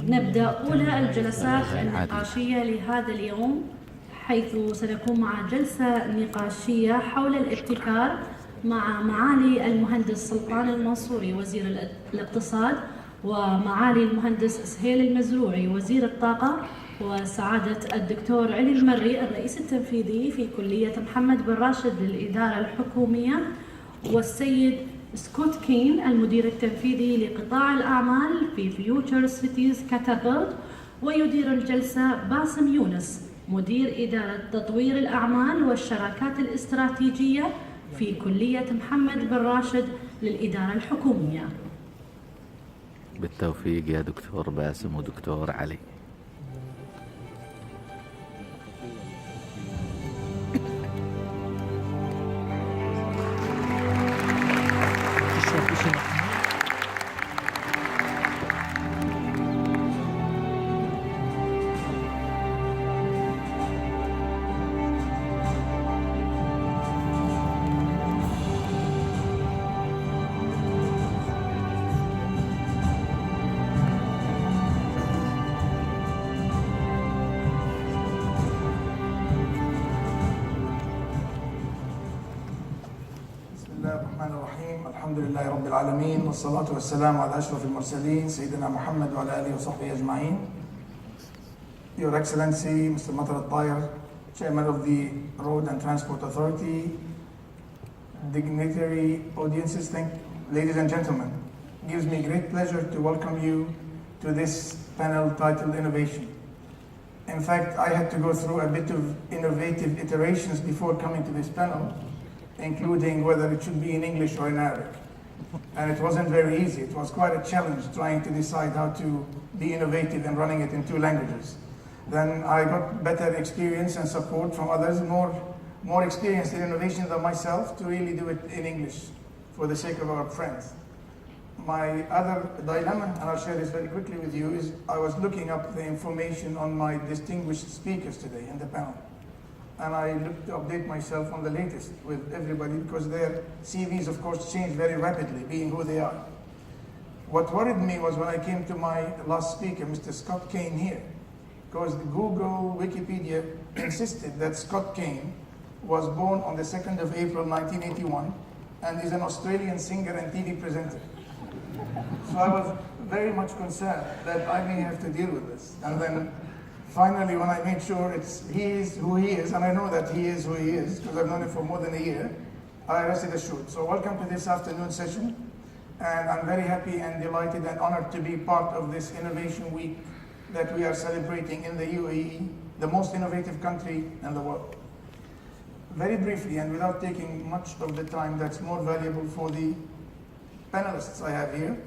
نبدأ أولى الجلسات النقاشية لهذا اليوم، حيث سنكون مع جلسة نقاشية حول الابتكار مع معالي المهندس سلطان المنصوري وزير الاقتصاد، ومعالي المهندس سهيل المزروعي وزير الطاقة، وسعادة الدكتور علي المري الرئيس التنفيذي في كلية محمد بن راشد للإدارة الحكومية، والسيد سكوت كين المدير التنفيذي لقطاع الأعمال في فيوتشر سيتيز كاتابلت. ويدير الجلسة باسم يونس مدير إدارة تطوير الأعمال والشراكات الاستراتيجية في كلية محمد بن راشد للإدارة الحكومية. بالتوفيق يا دكتور باسم ودكتور علي. الحمد لله رب العالمين، والصلاة والسلام على أشرف المرسلين سيدنا محمد وعلى آله وصحبه أجمعين. Your Excellency, Mr. Matar al-Tayr, Chairman of the Road and Transport Authority, dignitary audiences, ladies and gentlemen, it gives me great pleasure to welcome you to this panel titled Innovation. In fact, I had to go through a bit of innovative iterations before coming to this panel, including whether it should be in English or in Arabic. And it wasn't very easy. It was quite a challenge trying to decide how to be innovative and running it in two languages. Then I got better experience and support from others, more experienced in innovation than myself, to really do it in English for the sake of our friends. My other dilemma, and I'll share this very quickly with you, is I was looking up the information on my distinguished speakers today in the panel. And I looked to update myself on the latest with everybody, because their CVs, of course, change very rapidly, being who they are. What worried me was when I came to my last speaker, Mr. Scott Kane here, because Google, Wikipedia insisted that Scott Kane was born on the 2nd of April 1981 and is an Australian singer and TV presenter. So I was very much concerned that I may have to deal with this. And then finally, when I made sure he is who he is, and I know that he is who he is, because I've known him for more than a year, I rested assured. So welcome to this afternoon session, and I'm very happy and delighted and honored to be part of this Innovation Week that we are celebrating in the UAE, the most innovative country in the world. Very briefly, and without taking much of the time that's more valuable for the panelists I have here,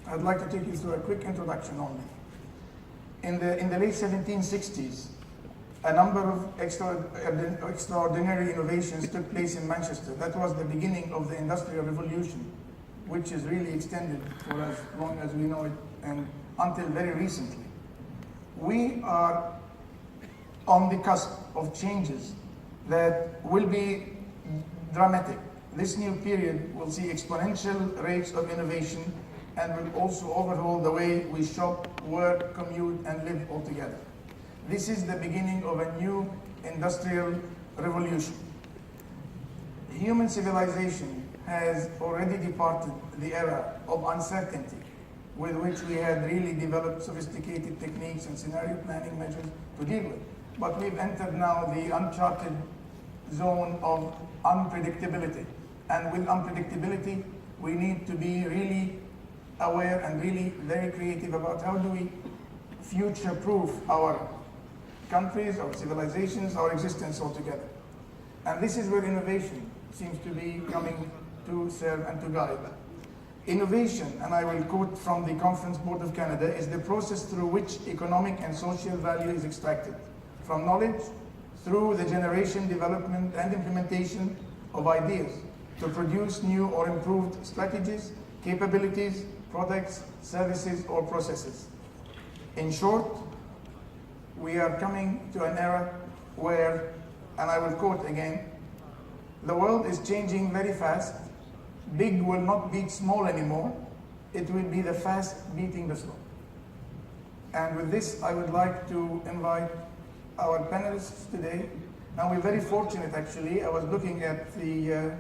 I'd like to take you through a quick introduction only. In the late 1760s, a number of extraordinary innovations took place in Manchester. That was the beginning of the Industrial Revolution, which is really extended for as long as we know it and until very recently. We are on the cusp of changes that will be dramatic. This new period will see exponential rates of innovation and will also overhaul the way we shop, work, commute, and live altogether. This is the beginning of a new industrial revolution. Human civilization has already departed the era of uncertainty, with which we had really developed sophisticated techniques and scenario planning measures to deal with. But we've entered now the uncharted zone of unpredictability. And with unpredictability, we need to be really aware and really very creative about how do we future-proof our countries, our civilizations, our existence altogether. And this is where innovation seems to be coming to serve and to guide. Innovation, and I will quote from the Conference Board of Canada, is the process through which economic and social value is extracted from knowledge through the generation, development, and implementation of ideas to produce new or improved strategies, capabilities, products, services, or processes. In short, we are coming to an era where, and I will quote again, the world is changing very fast. Big will not beat small anymore. It will be the fast beating the slow. And with this, I would like to invite our panelists today. Now, we're very fortunate, actually. I was looking at the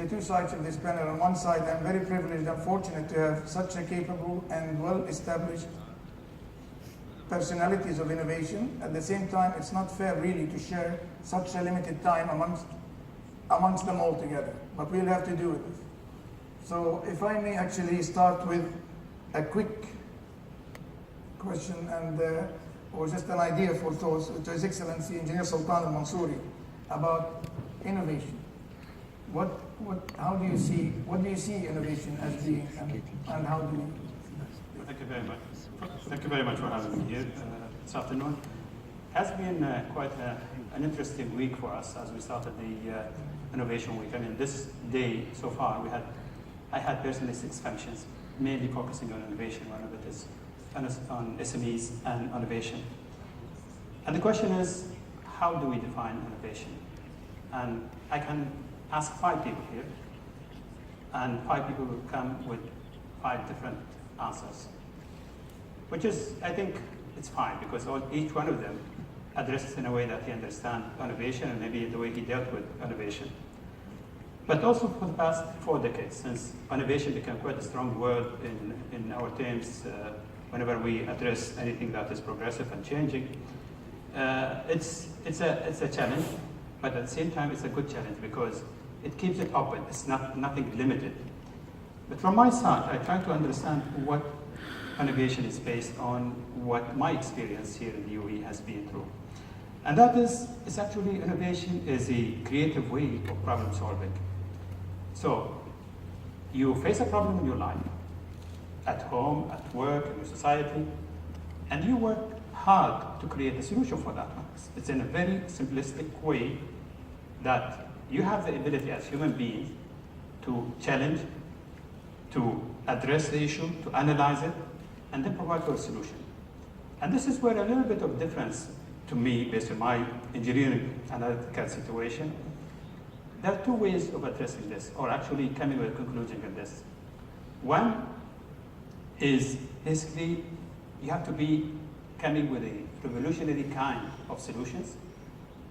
two sides of this panel. On one side, I'm very privileged and fortunate to have such a capable and well-established personalities of innovation. At the same time, it's not fair, really, to share such a limited time amongst them all together. But we'll have to do it. So if I may actually start with a quick question and or just an idea for thoughts to His Excellency Engineer Sultan al-Mansouri about innovation. What do you see innovation as being, and how do you? Thank you very much. Thank you very much for having me here this afternoon. It has been quite an interesting week for us as we started the Innovation Week. I mean, this day so far, I had personally 6 functions, mainly focusing on innovation. One of it is on SMEs and innovation. And the question is, how do we define innovation? And I can ask 5 people here, and 5 people will come with 5 different answers, which is, I think, it's fine, because each one of them addresses in a way that he understands innovation and maybe the way he dealt with innovation. But also for the past 4 decades, since innovation became quite a strong word in our terms, whenever we address anything that is progressive and changing, it's a challenge, but at the same time, it's a good challenge because it keeps it open. It's nothing limited. But from my side, I try to understand what innovation is based on, what my experience here in the UAE has been through. And that is, it's actually innovation is a creative way of problem solving. So you face a problem in your life, at home, at work, in your society, and you work hard to create a solution for that one. It's in a very simplistic way that you have the ability as human beings to challenge, to address the issue, to analyze it, and then provide for a solution. And this is where a little bit of difference to me, based on my engineering analytical situation. There are 2 ways of addressing this, or actually coming with a conclusion in this. One is basically you have to be coming with a revolutionary kind of solutions,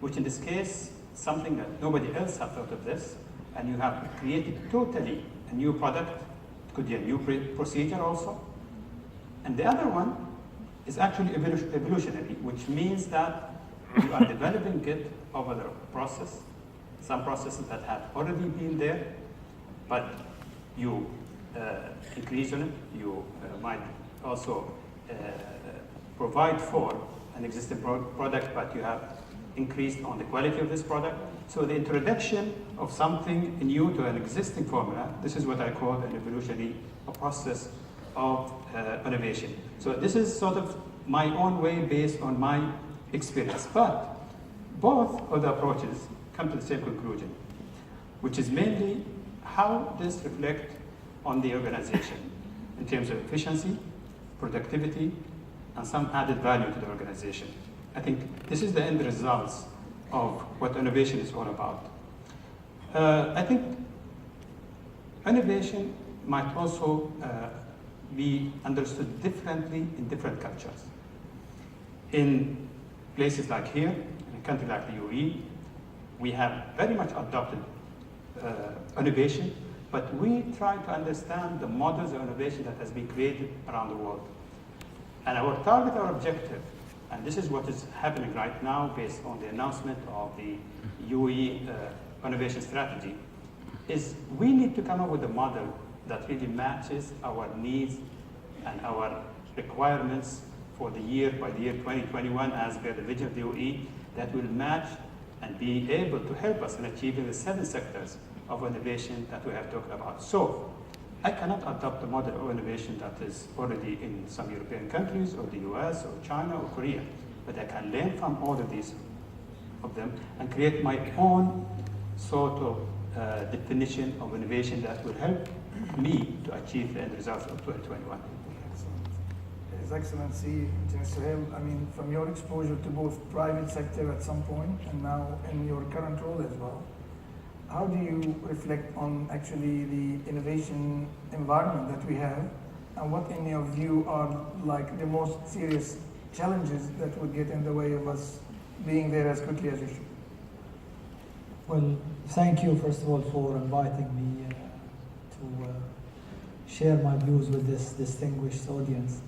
which in this case, something that nobody else has thought of this, and you have created totally a new product. It could be a new procedure also. And the other one is actually evolutionary, which means that you are developing it over the process, some processes that have already been there, but you increase on it. You might also provide for an existing product, but you have increased on the quality of this product. So the introduction of something new to an existing formula, this is what I call an evolutionary process of innovation. So this is sort of my own way based on my experience. But both of the approaches come to the same conclusion, which is mainly how this reflects on the organization in terms of efficiency, productivity, and some added value to the organization. I think this is the end results of what innovation is all about. I think innovation might also be understood differently in different cultures. In places like here, in a country like the UAE, we have very much adopted innovation, but we try to understand the models of innovation that has been created around the world. And our target, our objective, and this is what is happening right now based on the announcement of the UAE innovation strategy, is we need to come up with a model that really matches our needs and our requirements for the year, by the year 2021, as per the vision of the UAE, that will match and be able to help us in achieving the 7 sectors of innovation that we have talked about. So I cannot adopt a model of innovation that is already in some European countries, or the US, or China, or Korea, but I can learn from all of these of them and create my own sort of definition of innovation that will help me to achieve the end results of 2021. His Excellency, Engineer Suhail, I mean, from your exposure to both private sector at some point and now in your current role as well, how do you reflect on actually the innovation environment that we have and what in your view are like the most serious challenges that would get in the way of us being there as quickly as we should? Well, thank you first of all for inviting me to share my views with this distinguished audience.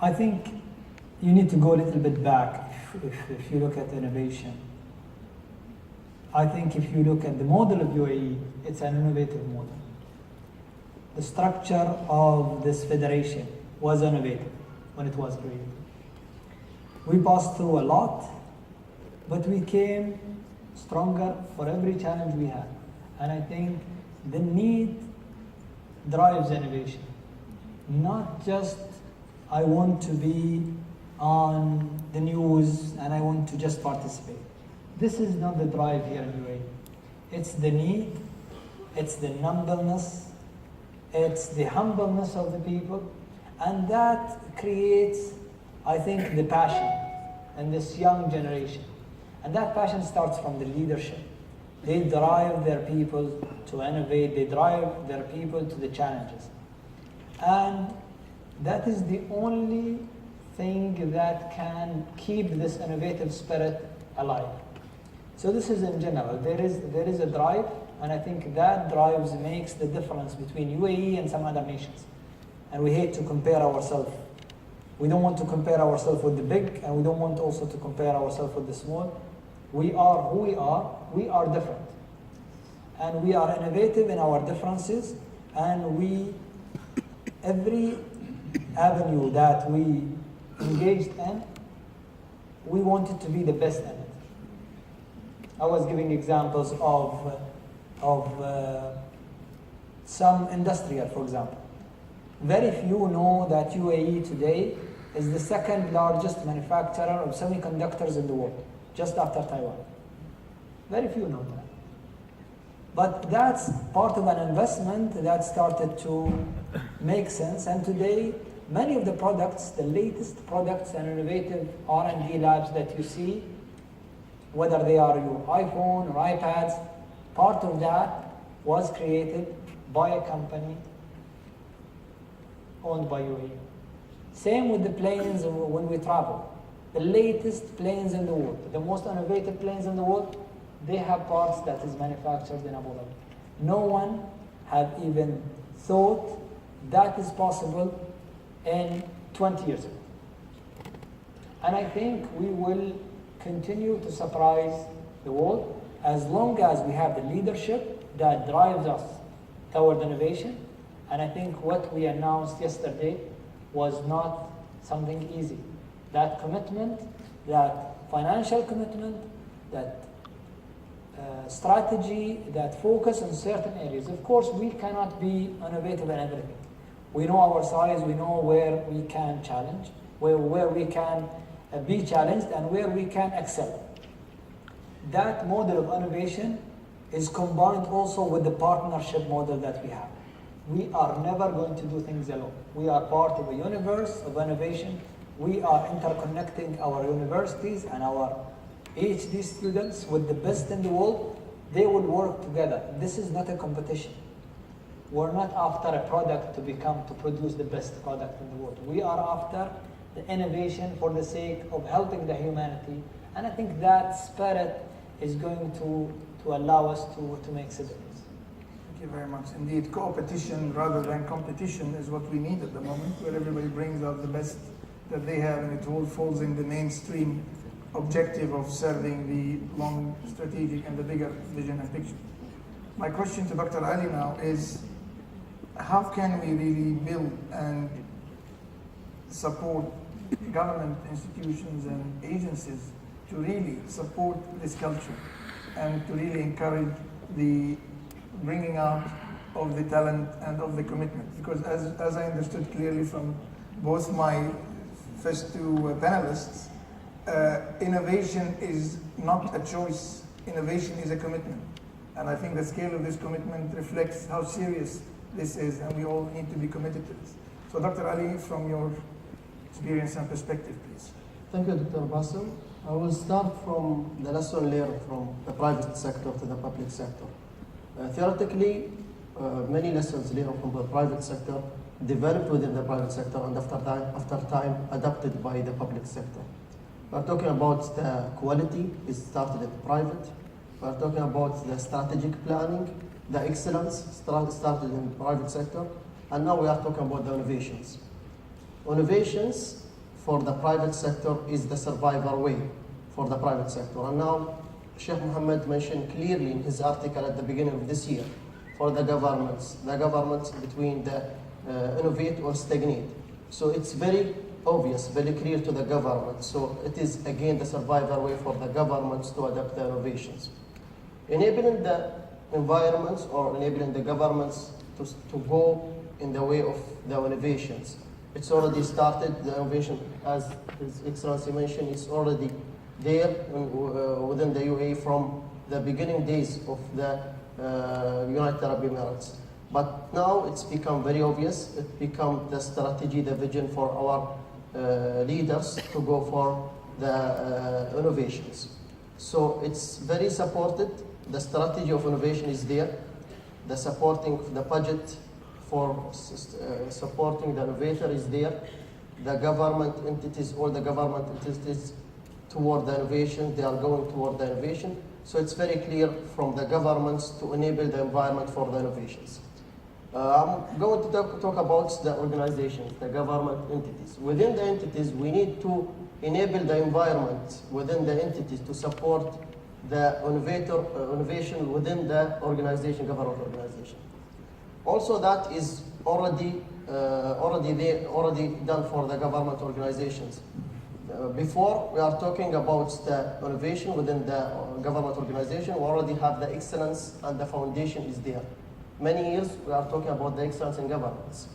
I think you need to go a little bit back if you look at innovation. I think if you look at the model of UAE, it's an innovative model. The structure of this federation was innovative when it was created. We passed through a lot, but we came stronger for every challenge we had. And I think the need drives innovation. Not just I want to be on the news and I want to just participate. This is not the drive here in UAE. It's the need, it's the numbleness, it's the humbleness of the people, and that creates, I think, the passion in this young generation. And that passion starts from the leadership. They drive their people to innovate, they drive their people to the challenges. And that is the only thing that can keep this innovative spirit alive. So this is in general, there is a drive, and I think that drive makes the difference between UAE and some other nations. And we hate to compare ourselves. We don't want to compare ourselves with the big, and we don't want also to compare ourselves with the small. We are who we are different. And we are innovative in our differences, and every avenue that we engaged in, we wanted to be the best in it. I was giving examples of some industrial, for example. Very few know that UAE today is the second largest manufacturer of semiconductors in the world, just after Taiwan. Very few know that. But that's part of an investment that started to make sense, and today many of the products, the latest products and innovative R&D labs that you see, whether they are your iPhone or iPads, part of that was created by a company owned by UAE. Same with the planes when we travel. The latest planes in the world, the most innovative planes in the world, they have parts that is manufactured in Abu Dhabi. No one had even thought that is possible in 20 years ago. And I think we will continue to surprise the world as long as we have the leadership that drives us toward innovation. And I think what we announced yesterday was not something easy. That commitment, that financial commitment, that strategy, that focus on certain areas. Of course, we cannot be innovative in everything. We know our size, we know where we can challenge, where we can be challenged, and where we can excel. That model of innovation is combined also with the partnership model that we have. We are never going to do things alone. We are part of a universe of innovation. We are interconnecting our universities and our PhD students with the best in the world. They will work together. This is not a competition. We're not after a product to produce the best product in the world. We are after the innovation for the sake of helping the humanity. And I think that spirit is going to allow us to make a difference. Thank you very much. Indeed, co-opetition rather than competition is what we need at the moment, where everybody brings out the best that they have, and it all falls in the mainstream objective of serving the long strategic and the bigger vision and picture. My question to Dr. Ali now is, how can we really build and support government institutions and agencies to really support this culture and to really encourage the bringing out of the talent and of the commitment? Because as I understood clearly from both my first two panelists, innovation is not a choice, innovation is a commitment. And I think the scale of this commitment reflects how serious this is, and we all need to be committed to this. So Dr. Ali, from your experience and perspective, please. Thank you, Dr. Bassem. I will start from the lesson learned from the private sector to the public sector. Theoretically, many lessons learned from the private sector developed within the private sector and after time adopted by the public sector. We're talking about the quality, it started in private. We're talking about the strategic planning, the excellence started in the private sector, and now we are talking about the innovations. Innovations for the private sector is the survival way for the private sector. And now Sheikh Mohammed mentioned clearly in his article at the beginning of this year, for the governments between the innovate or stagnate. So it's very obvious, very clear to the government. So it is again the survival way for the governments to adapt the innovations. Enabling the environments or enabling the governments to go in the way of the innovations. It's already started, the innovation, as His Excellency mentioned, is already there within the UAE from the beginning days of the United Arab Emirates. But now it's become very obvious, it become the strategy, the vision for our leaders to go for the innovations. So it's very supported, the strategy of innovation is there, the supporting the budget for supporting the innovator is there, the government entities, all the government entities toward the innovation, they are going toward the innovation. So it's very clear from the governments to enable the environment for the innovations. I'm going to talk about the organizations, the government entities. Within the entities, we need to enable the environment within the entities to support the innovation within the organization, government organization. Also, that is already done for the government organizations. Before, we are talking about the innovation within the government organization. We already have the excellence and the foundation is there. Many years, we are talking about the excellence in governance.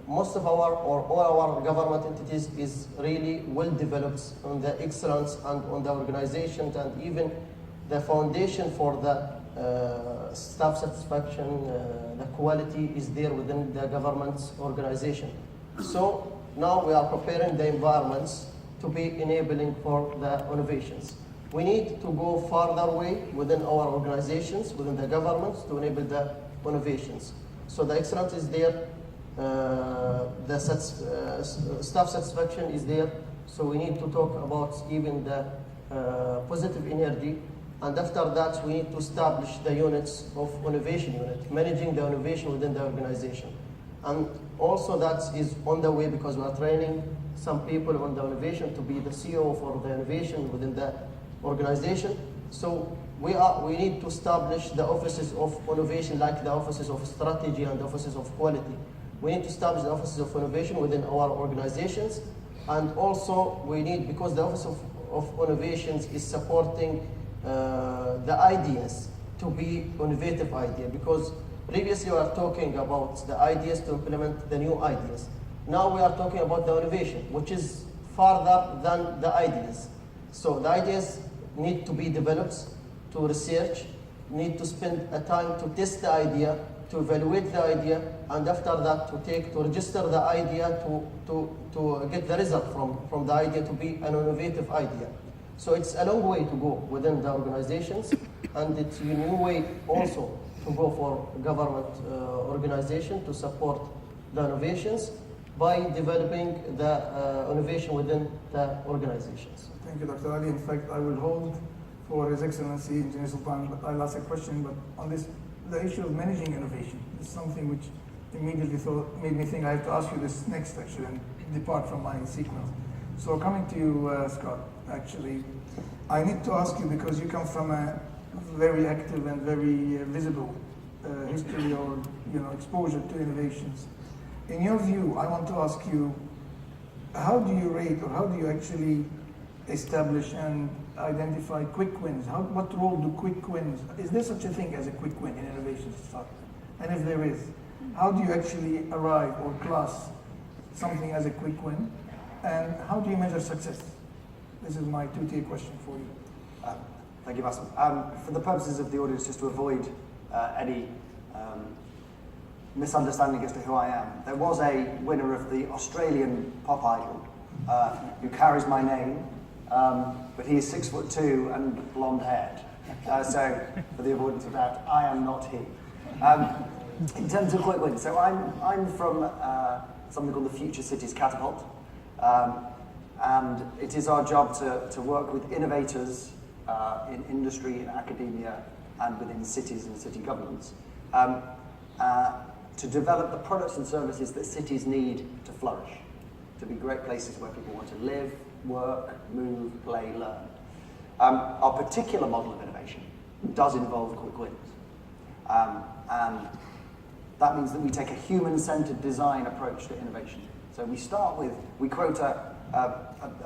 Most of our, or all our government entities is really well developed on the excellence and on the organizations, and even the foundation for the staff satisfaction, the quality is there within the government's organization. So now we are preparing the environments to be enabling for the innovations. We need to go farther way within our organizations, within the governments, to enable the innovations. So the excellence is there, the staff satisfaction is there, so we need to talk about even the positive energy. And after that, we need to establish the units of innovation unit, managing the innovation within the organization. And also that is on the way because we are training some people on the innovation to be the CEO for the innovation within the organization. So we need to establish the offices of innovation, like the offices of strategy and the offices of quality. We need to establish the offices of innovation within our organizations. And also we need, because the office of innovations is supporting the ideas to be innovative idea, because previously we are talking about the ideas to implement the new ideas. Now we are talking about the innovation, which is farther than the ideas. So the ideas need to be developed, to research, need to spend a time to test the idea, to evaluate the idea, and after that to register the idea, to get the result from the idea to be an innovative idea. So it's a long way to go within the organizations, and it's a new way also to go for government organization to support the innovations by developing the innovation within the organizations. Thank you, Dr. Ali. In fact, I will hold for His Excellency Engineer Sultan, but I'll ask a question. But on this, the issue of managing innovation is something which immediately made me think I have to ask you this next, actually, and depart from my sequence. So coming to you, Scott, actually, I need to ask you, because you come from a very active and very visible history or exposure to innovations. In your view, I want to ask you, how do you rate, or how do you actually establish and identify quick wins? What role do quick wins, is there such a thing as a quick win in innovation to start? And if there is, how do you actually arrive or class something as a quick win? And how do you measure success? This is my two-tier question for you. Thank you, Bassem. For the purposes of the audience, just to avoid any misunderstanding as to who I am, there was a winner of the Australian pop idol who carries my name, but he is 6'2" and blonde haired. So for the avoidance of doubt, I am not he. in terms of quick wins, so I'm from something called the Future Cities Catapult. And it is our job to work with innovators in industry, in academia, and within cities and city governments to develop the products and services that cities need to flourish, to be great places where people want to live, work, move, play, learn. Our particular model of innovation does involve quick wins. And that means that we take a human-centered design approach to innovation. So we quote a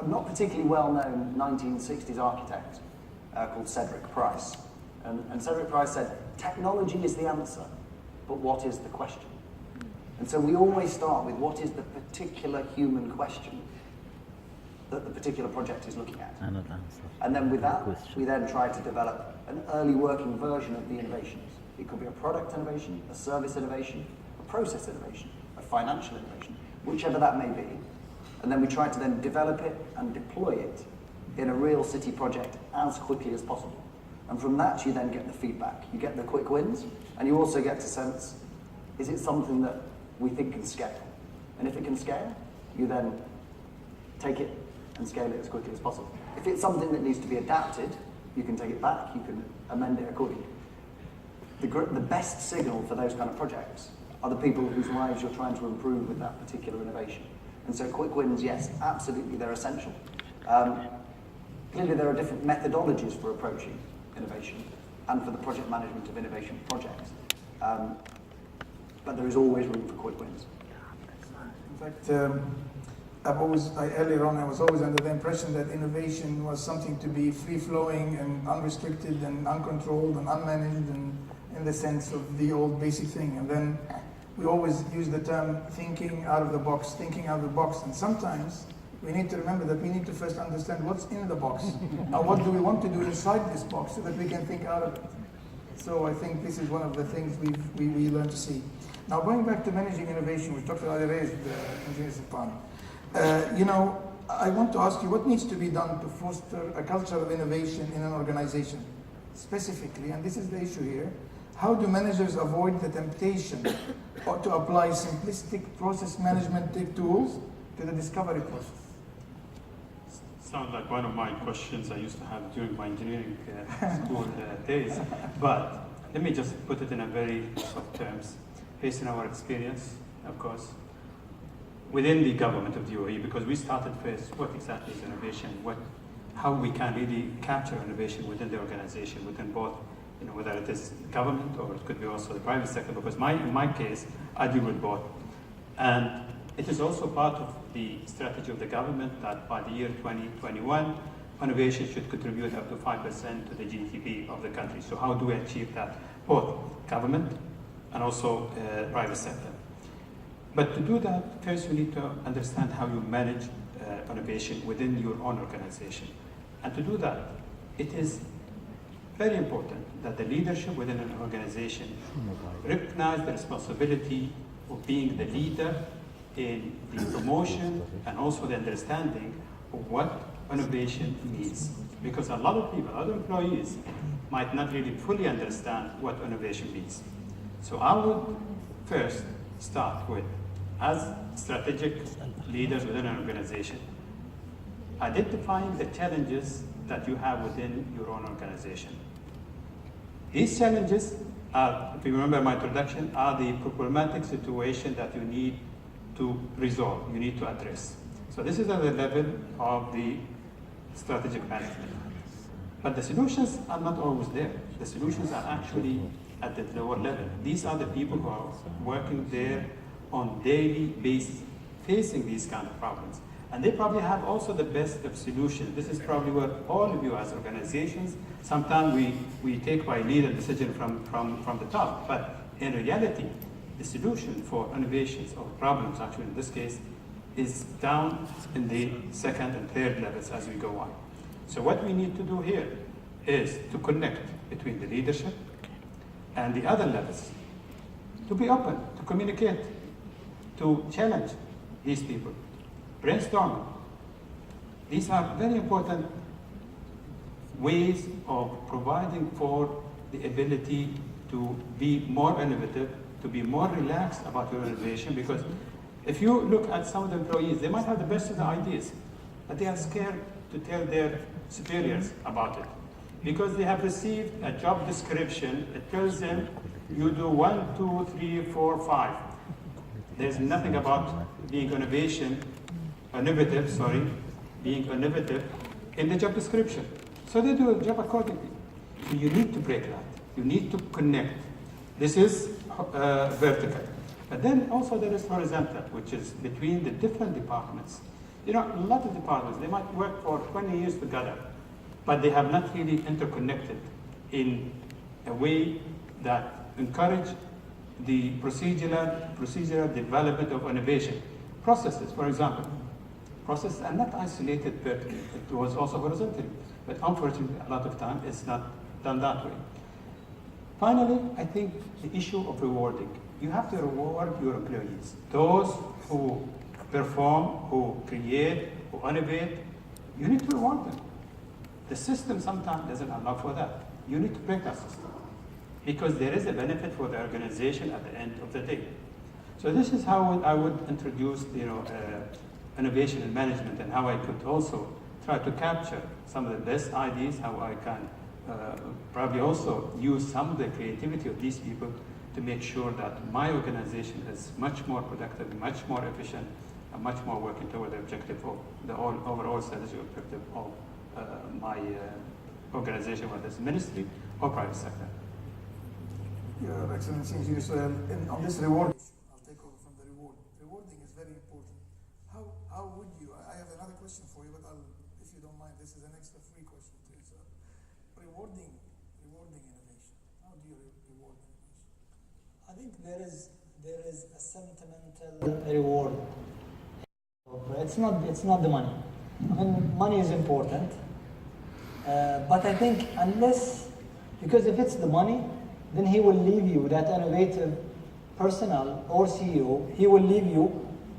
not particularly well-known 1960s architect called Cedric Price. And Cedric Price said, technology is the answer, but what is the question? And so we always start with what is the particular human question that the particular project is looking at. And then with that, we then try to develop an early working version of the innovations. It could be a product innovation, a service innovation, a process innovation, a financial innovation, whichever that may be. And then we try to then develop it and deploy it in a real city project as quickly as possible. And from that, you then get the feedback. You get the quick wins, and you also get to sense, is it something that we think can scale? And if it can scale, you then take it and scale it as quickly as possible. If it's something that needs to be adapted, you can take it back, you can amend it accordingly. The best signal for those kind of projects are the people whose lives you're trying to improve with that particular innovation. And so quick wins, yes, absolutely, they're essential. Clearly there are different methodologies for approaching innovation and for the project management of innovation projects. But there is always room for quick wins. In fact, earlier on I was always under the impression that innovation was something to be free-flowing and unrestricted and uncontrolled and unmanaged and in the sense of the old basic thing. And then we always use the term thinking out of the box, thinking out of the box. And sometimes we need to remember that we need to first understand what's in the box and what do we want to do inside this box so that we can think out of it. So I think this is one of the things we learn to see. Now going back to managing innovation, which Dr. Ali raised, Engineer Sultan, I want to ask you what needs to be done to foster a culture of innovation in an organization? Specifically, and this is the issue here, how do managers avoid the temptation to apply simplistic process management tools to the discovery process? Sounds like one of my questions I used to have during my engineering school days. But let me just put it in a very soft terms. Based on our experience, of course, within the government of the UAE, because we started first, what exactly is innovation? How we can really capture innovation within the organization, within both, whether it is government or it could be also the private sector, because in my case, I deal with both. And it is also part of the strategy of the government that by the year 2021, innovation should contribute up to 5% to the GDP of the country. So how do we achieve that? Both government and also private sector. But to do that, first you need to understand how you manage innovation within your own organization. And to do that, it is very important that the leadership within an organization recognize the responsibility of being the leader in the promotion and also the understanding of what innovation means. Because a lot of people, other employees, might not really fully understand what innovation means. So I would first start with, as strategic leaders within an organization, identifying the challenges that you have within your own organization. These challenges are, if you remember my introduction, are the problematic situation that you need to resolve, you need to address. So this is at the level of the strategic management. But the solutions are not always there. The solutions are actually at the lower level. These are the people who are working there on daily basis, facing these kind of problems. And they probably have also the best of solutions. This is probably where all of you as organizations, sometimes we take by lead a decision from the top, but in reality, the solution for innovations or problems, actually in this case, is down in the second and third levels as we go on. So what we need to do here is to connect between the leadership and the other levels, to be open, to communicate, to challenge these people, brainstorm. These are very important ways of providing for the ability to be more innovative to be more relaxed about your innovation, because if you look at some of the employees, they might have the best of the ideas, but they are scared to tell their superiors about it. Because they have received a job description, it tells them you do 1, 2, 3, 4, 5. There's nothing about being innovative in the job description. So they do a job accordingly. So you need to break that. You need to connect. This is vertical. But then also there is horizontal, which is between the different departments. You know, a lot of departments, they might work for 20 years together, but they have not really interconnected in a way that encourage the procedural development of innovation. Processes, for example. Processes are not isolated vertically. It was also horizontally. But unfortunately, a lot of time it's not done that way. Finally, I think the issue of rewarding. You have to reward your employees. Those who perform, who create, who innovate, you need to reward them. The system sometimes doesn't allow for that. You need to break that system, because there is a benefit for the organization at the end of the day. So this is how I would introduce, innovation in management, and how I could also try to capture some of the best ideas, how I can probably also use some of the creativity of these people to make sure that my organization is much more productive, much more efficient, and much more working toward the objective of the overall strategy objective of my organization, whether it's ministry or private sector. Your Excellency, on this reward, I'll take over from the reward. Rewarding is very important. How would you, I have another question for you, but if you don't mind, this is an extra free question too. So, rewarding innovation. How do you reward innovation? I think there is a sentimental reward. It's not the money. I mean, money is important, but I think because if it's the money, then he will leave you, that innovative personnel or CEO, he will leave you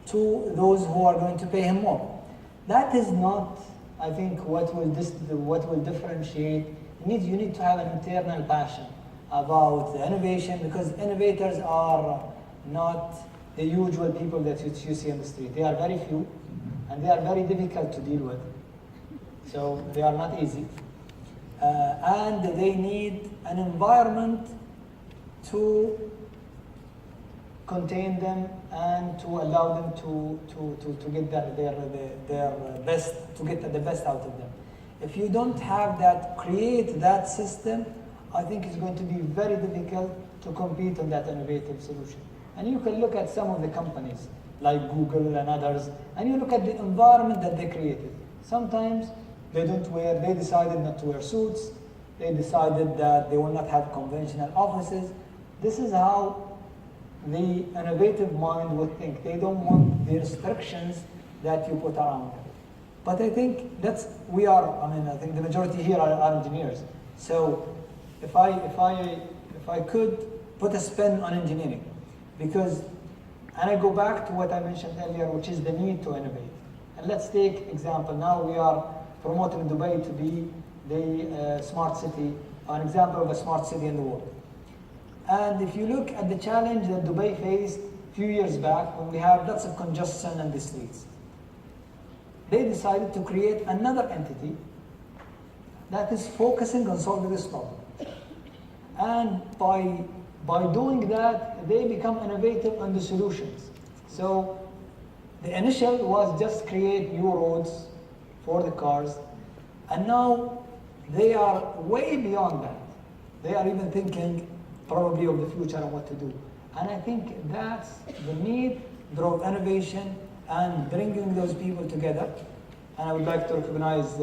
to those who are going to pay him more. That is not, I think, what will differentiate. You need to have an internal passion about the innovation, because innovators are not the usual people that you see on the street. They are very few, and they are very difficult to deal with. So they are not easy. And they need an environment to contain them and to allow them to get their best, to get the best out of them. If you don't have that, create that system, I think it's going to be very difficult to compete on that innovative solution. And you can look at some of the companies like Google and others, and you look at the environment that they created. Sometimes they decided not to wear suits, they decided that they will not have conventional offices. This is how the innovative mind would think. They don't want the restrictions that you put around them. But I think I think the majority here are engineers. So if I could put a spin on engineering, and I go back to what I mentioned earlier, which is the need to innovate. And let's take example. Now we are promoting Dubai to be the smart city, an example of a smart city in the world. And if you look at the challenge that Dubai faced a few years back, when we had lots of congestion in the streets, they decided to create another entity that is focusing on solving this problem. And by doing that, they become innovative on the solutions. So the initial was just create new roads for the cars, and now they are way beyond that. They are even thinking probably of the future and what to do. And I think that's the need drove innovation and bringing those people together. And I would like to recognize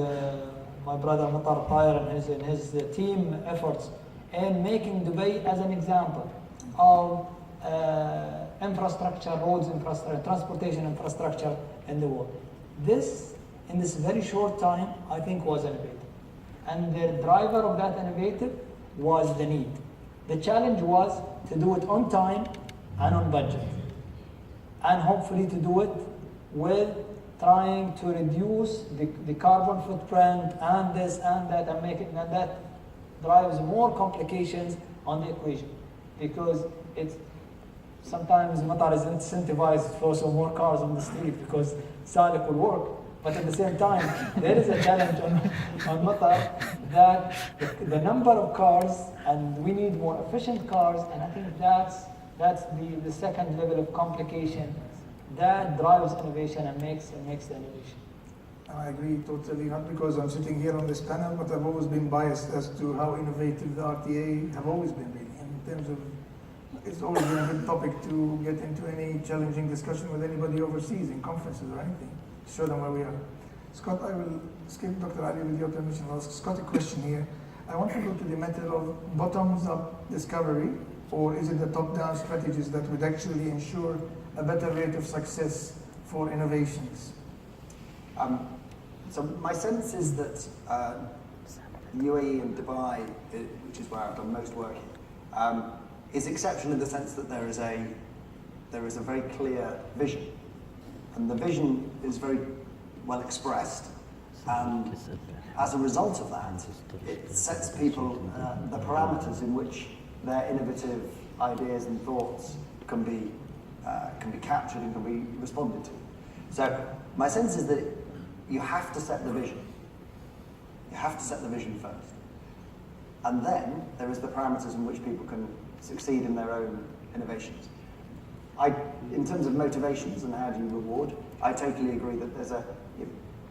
my brother Matar Tayer and his team efforts in making Dubai as an example of infrastructure, roads infrastructure, transportation infrastructure in the world. This, in this very short time, I think was innovative. And the driver of that innovative was the need. The challenge was to do it on time and on budget. And hopefully to do it with trying to reduce the carbon footprint and this and that, and make it, and that drives more complications on the equation, because sometimes Matar is incentivized to throw some more cars on the street because Sadiq will work. But at the same time, there is a challenge on Matar that the number of cars, and we need more efficient cars, and I think that's the second level of complication that drives innovation and makes the innovation. I agree totally, not because I'm sitting here on this panel, but I've always been biased as to how innovative the RTA have always been really. In terms of, it's always been a good topic to get into any challenging discussion with anybody overseas in conferences or anything, to show them where we are. Scott, I will skip Dr. Ali with your permission. I'll ask Scott a question here. I want to go to the method of bottoms-up discovery, or is it the top-down strategies that would actually ensure a better rate of success for innovations? So my sense is that UAE and Dubai, which is where I've done most work in, is exceptional in the sense that there is a very clear vision, and the vision is very well expressed, and as a result of that, it sets people the parameters in which their innovative ideas and thoughts can be captured and can be responded to. So my sense is that you have to set the vision. You have to set the vision first. And then there is the parameters in which people can succeed in their own innovations. In terms of motivations and how do you reward, I totally agree that there's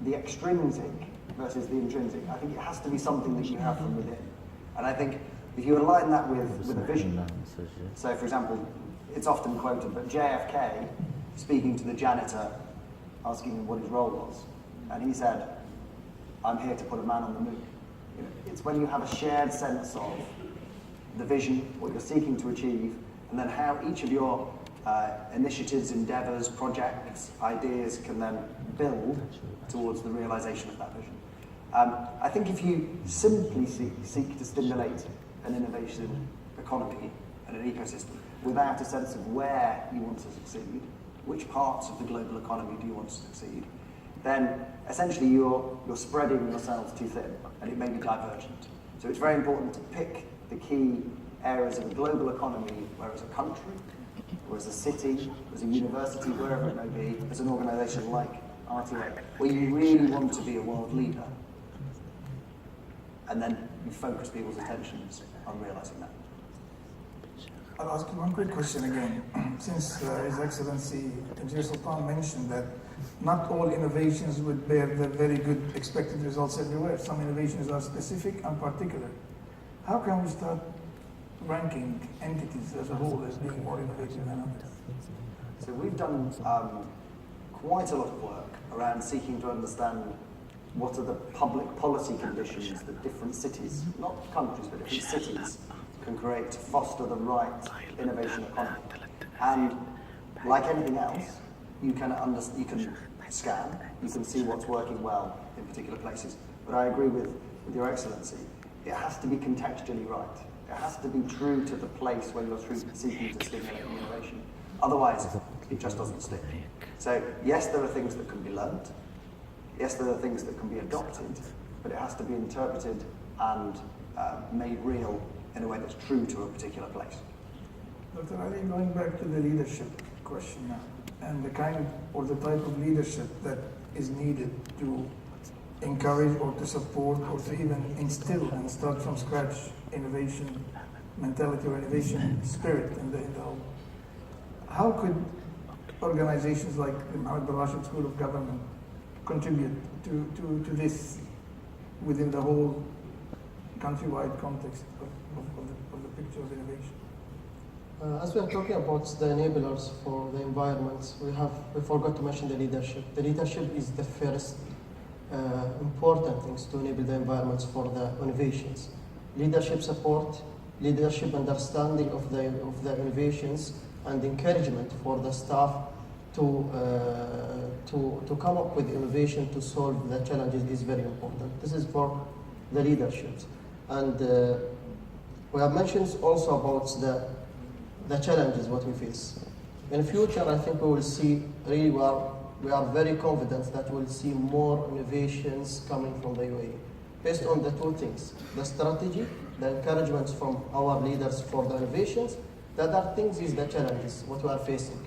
the extrinsic versus the intrinsic. I think it has to be something that you have from within. And I think if you align that with a vision, so for example, it's often quoted, but JFK speaking to the janitor, asking him what his role was, and he said, "I'm here to put a man on the moon." You know, it's when you have a shared sense of the vision, what you're seeking to achieve, and then how each of your initiatives, endeavors, projects, ideas can then build towards the realization of that vision. I think if you simply seek to stimulate an innovation economy and an ecosystem without a sense of where you want to succeed, which parts of the global economy do you want to succeed, then essentially you're spreading yourselves too thin, and it may be divergent. So it's very important to pick the key areas of the global economy where as a country, or as a city, as a university, wherever it may be, as an organisation like RTA, where you really want to be a world leader, and then you focus people's attentions on realising that. I'll ask you one quick question again. Since His Excellency Engineer Sultan mentioned that not all innovations would bear the very good expected results everywhere. Some innovations are specific and particular. How can we start ranking entities as a whole as being more innovative than others? So we've done quite a lot of work around seeking to understand what are the public policy conditions that different cities, not countries, but different cities, can create to foster the right innovation economy. And like anything else, you can scan, you can see what's working well in particular places. But I agree with Your Excellency, it has to be contextually right. It has to be true to the place where you're seeking to stimulate innovation. Otherwise, it just doesn't stick. So yes, there are things that can be learned. Yes, there are things that can be adopted, but it has to be interpreted and made real in a way that's true to a particular place. Dr. Ali, going back to the leadership question now, and the kind of, or the type of leadership that is needed to encourage or to support or to even instill and start from scratch innovation mentality or innovation spirit in the whole. How could organizations like the Mohammed bin Rashid School of Government contribute to this within the whole countrywide context of the picture of innovation? As we are talking about the enablers for the environment, we forgot to mention the leadership. The leadership is the first important things to enable the environments for the innovations. Leadership support, leadership understanding of the innovations, and encouragement for the staff to come up with innovation to solve the challenges is very important. This is for the leaderships. And we have mentioned also about the challenges what we face. In the future, I think we will see really well, we are very confident that we'll see more innovations coming from the UAE. Based on the two things, the strategy, the encouragements from our leaders for the innovations, The other things is the challenges, what we are facing.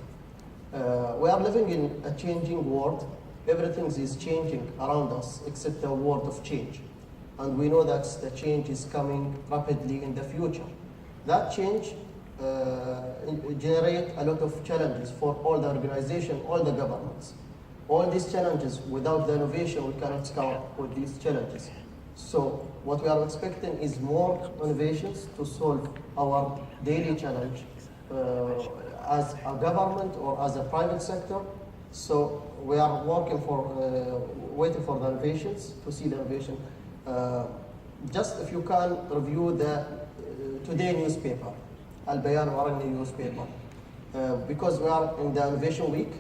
We are living in a changing world. Everything is changing around us except the world of change. And we know that the change is coming rapidly in the future. That change generate a lot of challenges for all the organizations, all the governments. All these challenges, without the innovation, we cannot come up with these challenges. So what we are expecting is more innovations to solve our daily challenge as a government or as a private sector. So we are working for, waiting for the innovations, to see the innovation. Just if you can review the today newspaper, Al-Bayan Warani newspaper, because we are in the Innovation Week.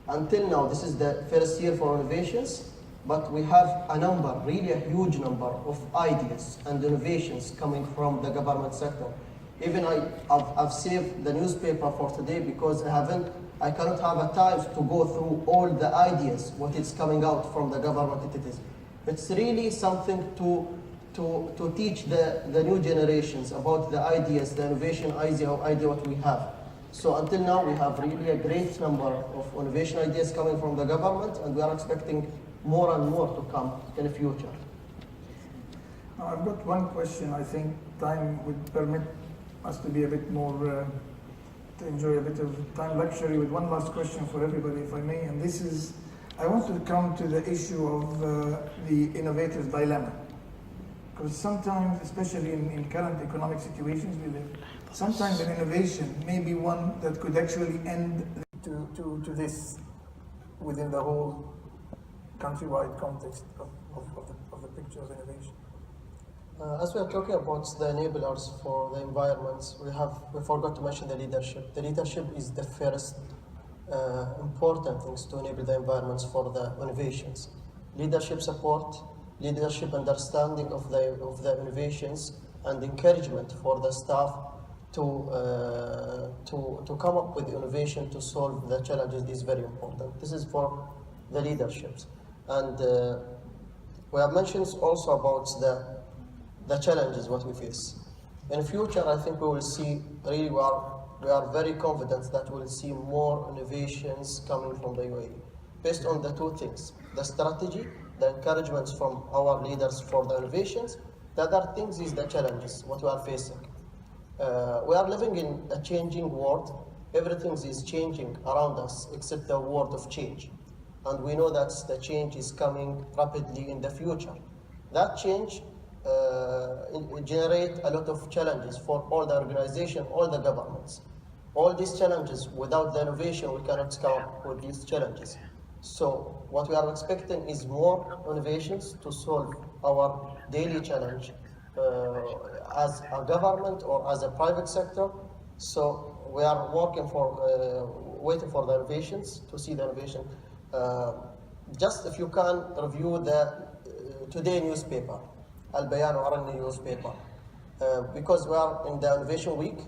Until now, this is the first year for innovations, but we have a number, really a huge number of ideas and innovations coming from the government sector. Even I've saved the newspaper for today because I cannot have a time to go through all the ideas, what is coming out from the government entities. It's really something to teach the new generations about the ideas, the innovation idea what we have. So until now, we have really a great number of innovation ideas coming from the government, and we are expecting more and more to come in the future. I've got one question. I think time would permit us to be a bit more, to enjoy a bit of time luxury with one last question for everybody, if I may. And this is, I want to come to the issue of the innovative dilemma. Because sometimes, especially in current economic situations we live, sometimes an innovation may be one that could actually end to this within the whole countrywide context of the picture of innovation. As we are talking about the enablers for the environments, we forgot to mention the leadership. The leadership is the first important things to enable the environments for the innovations. Leadership support, leadership understanding of the innovations, and encouragement for the staff to come up with innovation to solve the challenges is very important. This is for the leaderships. And we have mentioned also about the challenges what we face. In the future, I think we will see, really we are very confident that we will see more innovations coming from the UAE, based on the two things: the strategy, the encouragements from our leaders for the innovations. The other things is the challenges, what we are facing. We are living in a changing world. Everything is changing around us except the world of change. And we know that the change is coming rapidly in the future. That change generate a lot of challenges for all the organizations, all the governments. All these challenges, without the innovation, we cannot come up with these challenges. So what we are expecting is more innovations to solve our daily challenge as a government or as a private sector. So we are working for, waiting for the innovations, to see the innovation. Just if you can review the today newspaper, Al-Bayan Warani newspaper, because we are in the Innovation Week.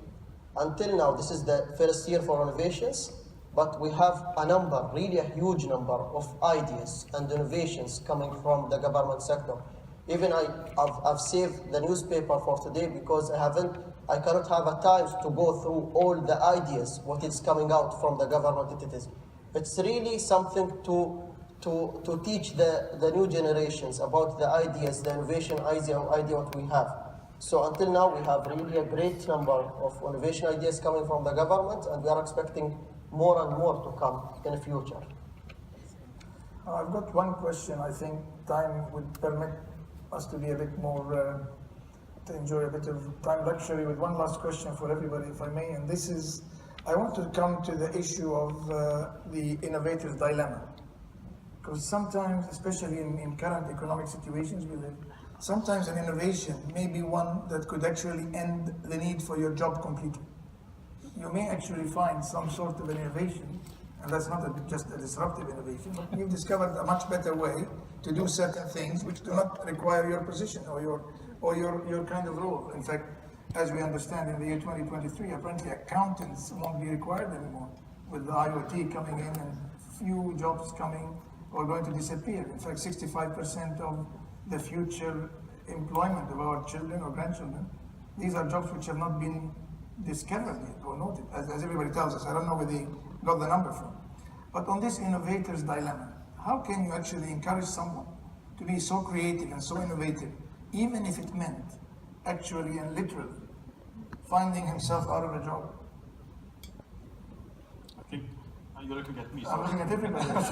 Until now, this is the first year for innovations, but we have a number, really a huge number of ideas and innovations coming from the government sector. Even I've saved the newspaper for today because I cannot have a time to go through all the ideas, what is coming out from the government entities. It's really something to teach the new generations about the ideas, the innovation idea what we have. So until now, we have really a great number of innovation ideas coming from the government, and we are expecting more and more to come in the future. I've got one question. I think time would permit us to be a bit more, to enjoy a bit of time luxury with one last question for everybody, if I may. And this is, I want to come to the issue of the innovative dilemma. Because sometimes, especially in current economic situations we live, sometimes an innovation may be one that could actually end the need for your job completely. You may actually find some sort of an innovation, and that's not just a disruptive innovation, but you've discovered a much better way to do certain things which do not require your position or your kind of role. In fact, as we understand in the year 2023, apparently accountants won't be required anymore, with the IoT coming in and few jobs coming or going to disappear. In fact, 65% of the future employment of our children or grandchildren, these are jobs which have not been discovered it or noted, as everybody tells us. I don't know where they got the number from. But on this innovator's dilemma, how can you actually encourage someone to be so creative and so innovative, even if it meant actually and literally finding himself out of a job? I think you're looking at me. I'm looking at everybody. I'm not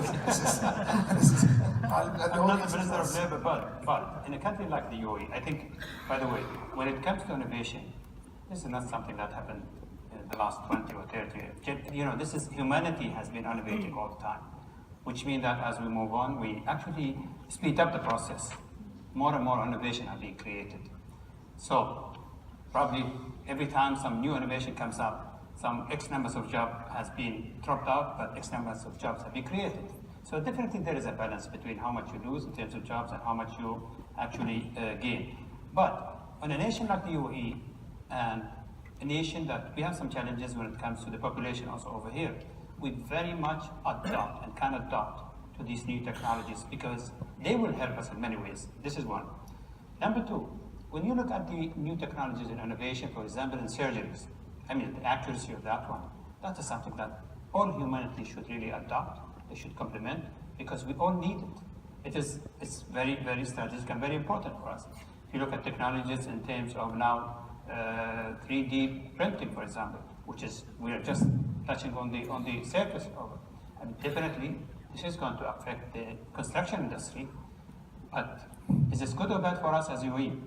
the Minister of Labour, but in a country like the UAE, I think, by the way, when it comes to innovation, this is not something that happened in the last 20 or 30 years. You know, this is, humanity has been innovating all the time, which means that as we move on, we actually speed up the process. More and more innovation are being created. So probably every time some new innovation comes up, some X numbers of jobs has been dropped out, but X numbers of jobs have been created. So definitely there is a balance between how much you lose in terms of jobs and how much you actually gain. But on a nation like the UAE, and a nation that we have some challenges when it comes to the population also over here, we very much adopt and can adopt to these new technologies because they will help us in many ways. This is one. Number two, when you look at the new technologies in innovation, for example, in surgeries, I mean, the accuracy of that one, that is something that all humanity should really adopt, they should complement, because we all need it. It's very, very strategic and very important for us. If you look at technologies in terms of now 3D printing, for example, which is, we are just touching on the surface of it. And definitely, this is going to affect the construction industry, but is this good or bad for us as UAE?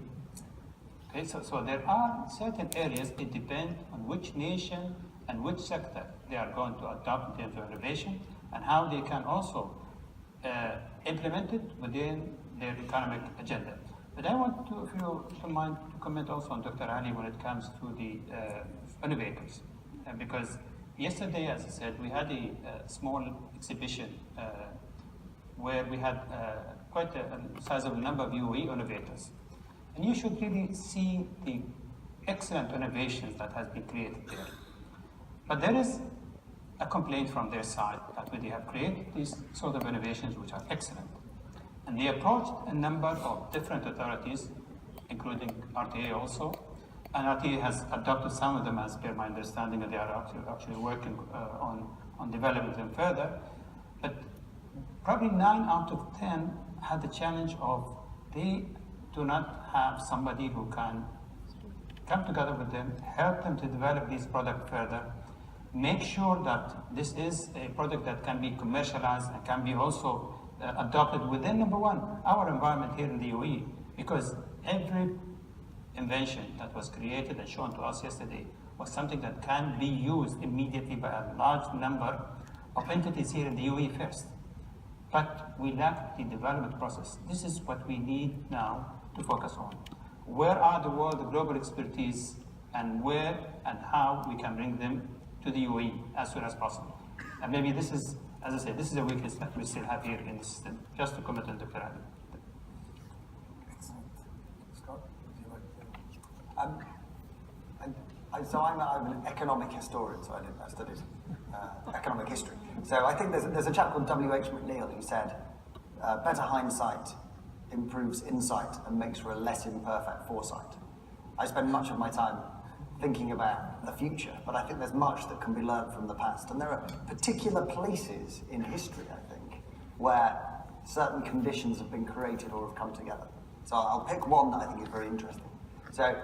Okay, so there are certain areas, it depends on which nation and which sector they are going to adopt in terms of innovation and how they can also implement it within their economic agenda. But I want to, if you don't mind, to comment also on Dr. Ali when it comes to the innovators. Because yesterday, as I said, we had a small exhibition where we had quite a sizable number of UAE innovators. And you should really see the excellent innovations that has been created there. But there is a complaint from their side that they have created these sort of innovations which are excellent. And they approached a number of different authorities, including RTA also. And RTA has adopted some of them as per my understanding, and they are actually working on developing them further. But probably 9 out of 10 had the challenge of they do not have somebody who can come together with them, help them to develop these products further, make sure that this is a product that can be commercialized and can be also adopted within, number one, our environment here in the UAE, because every invention that was created and shown to us yesterday was something that can be used immediately by a large number of entities here in the UAE first. But we lack the development process. This is what we need now to focus on. Where are the world, the global expertise, and where and how we can bring them to the UAE as soon as possible. And maybe this is, as I said, this is a weakness that we still have here in the system. Just to comment on Dr. Ali. Excellent. Scott, would you like to? So I'm an economic historian, so I studied economic history. So I think there's a chap called W.H. McNeill who said, better hindsight improves insight and makes for a less imperfect foresight. I spend much of my time thinking about the future, but I think there's much that can be learned from the past. And there are particular places in history, I think, where certain conditions have been created or have come together. So I'll pick one that I think is very interesting. So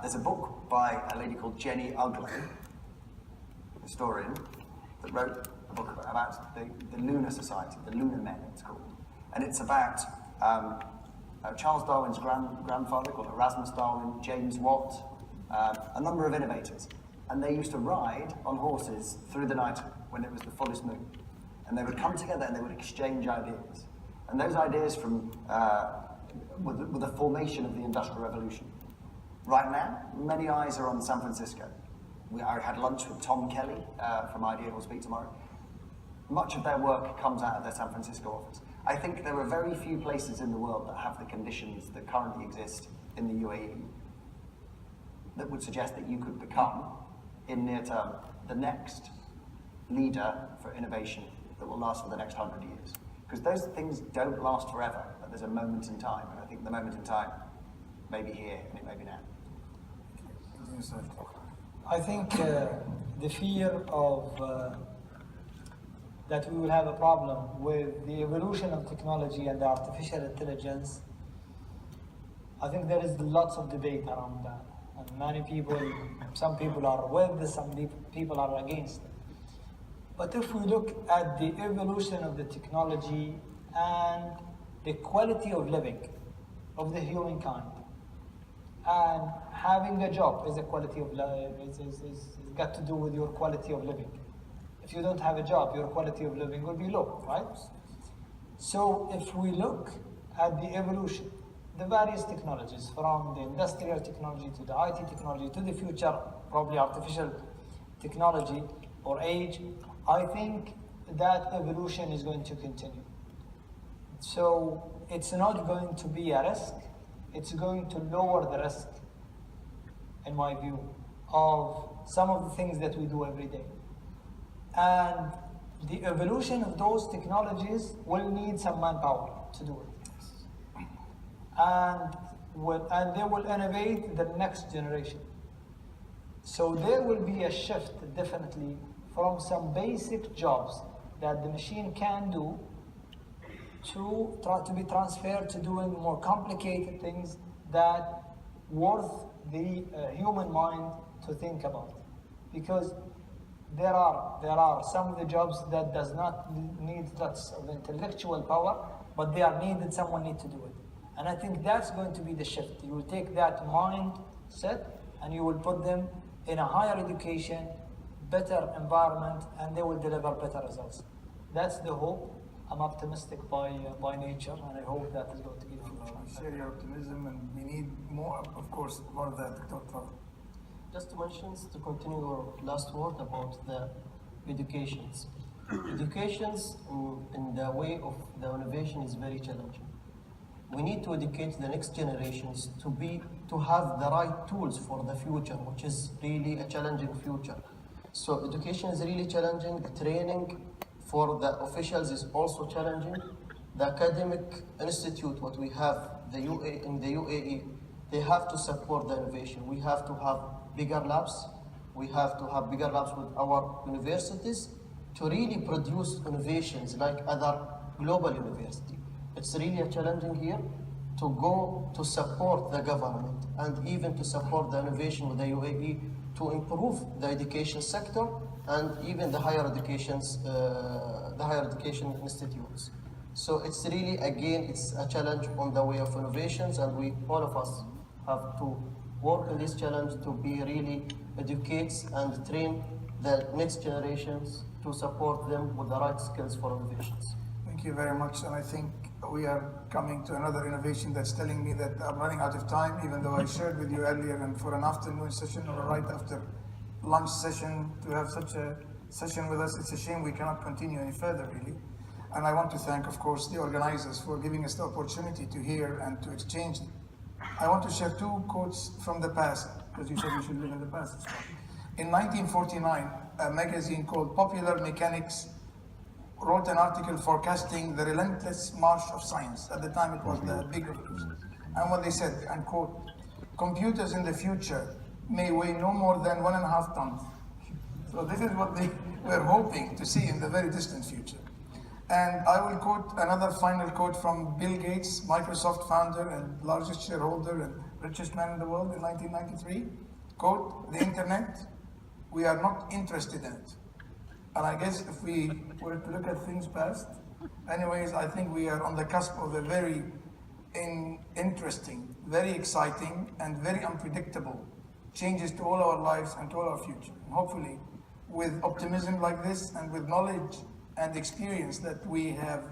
there's a book by a lady called Jenny Ugly, historian, that wrote a book about the Lunar Society, the Lunar Men it's called. And it's about Charles Darwin's grandfather called Erasmus Darwin, James Watt, a number of innovators. And they used to ride on horses through the night when it was the fullest moon. And they would come together and they would exchange ideas. And those ideas were the formation of the Industrial Revolution. Right now, many eyes are on San Francisco. I had lunch with Tom Kelly from IDEA, who'll speak tomorrow. Much of their work comes out of their San Francisco office. I think there are very few places in the world that have the conditions that currently exist in the UAE that would suggest that you could become, in near term, the next leader for innovation that will last for the next 100 years. Because those things don't last forever, but there's a moment in time, and I think the moment in time may be here and it may be now. I think the fear of that we will have a problem with the evolution of technology and the artificial intelligence, I think there is lots of debate around that. And many people, some people are with this, some people are against it. But if we look at the evolution of the technology and the quality of living of the humankind, and having a job is a quality of life, it's got to do with your quality of living. If you don't have a job, your quality of living will be low, right? So if we look at the evolution, the various technologies, from the industrial technology to the IT technology to the future, probably artificial technology or age, I think that evolution is going to continue. So it's not going to be a risk, it's going to lower the risk, in my view, of some of the things that we do every day. And the evolution of those technologies will need some manpower to do it. And they will innovate the next generation. So there will be a shift, definitely, from some basic jobs that the machine can do to try to be transferred to doing more complicated things that worth the human mind to think about. Because there are some of the jobs that does not need lots of intellectual power, but they are needed, someone needs to do it. And I think that's going to be the shift. You will take that mindset and you will put them in a higher education, better environment, and they will deliver better results. That's the hope. I'm optimistic by nature, and I hope that is going to be the future. I share your optimism, and we need more, of course, more of that, Dr. Just to mention, to continue your last word about the educations. Educations in the way of the innovation is very challenging. We need to educate the next generations to have the right tools for the future, which is really a challenging future. So education is really challenging. The training for the officials is also challenging. The academic institute, what we have in the UAE, they have to support the innovation. We have to have bigger labs. We have to have bigger labs with our universities to really produce innovations like other global universities. It's really challenging here to go to support the government and even to support the innovation with the UAE to improve the education sector and even the higher education institutes. So it's really, again, it's a challenge on the way of innovations, and all of us have to work on this challenge to be really educate and train the next generations to support them with the right skills for innovations. Thank you very much, and I think we are coming to another innovation that's telling me that I'm running out of time, even though I shared with you earlier, and for an afternoon session or a right after lunch session, to have such a session with us, it's a shame we cannot continue any further, really. And I want to thank, of course, the organizers for giving us the opportunity to hear and to exchange. I want to share two quotes from the past, because you said we should live in the past. In 1949, a magazine called Popular Mechanics wrote an article forecasting the relentless march of science. At the time, it was the big news. And what they said, and quote, "Computers in the future may weigh no more than 1.5 tons." So this is what they were hoping to see in the very distant future. And I will quote another final quote from Bill Gates, Microsoft founder and largest shareholder and richest man in the world in 1993. Quote, "The internet, we are not interested in it." And I guess if we were to look at things past, anyways, I think we are on the cusp of a very interesting, very exciting, and very unpredictable changes to all our lives and to all our future. And hopefully, with optimism like this and with knowledge and experience that we have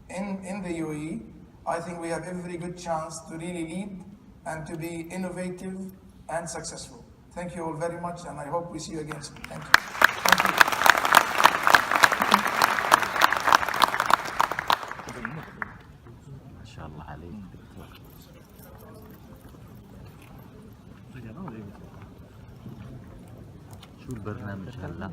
in the UAE, I think we have every good chance to really lead and to be innovative and successful. Thank you all very much, and I hope we see you again soon. Thank you. Thank you. ما شاء الله عليك دكتور. شو البرنامج هلا؟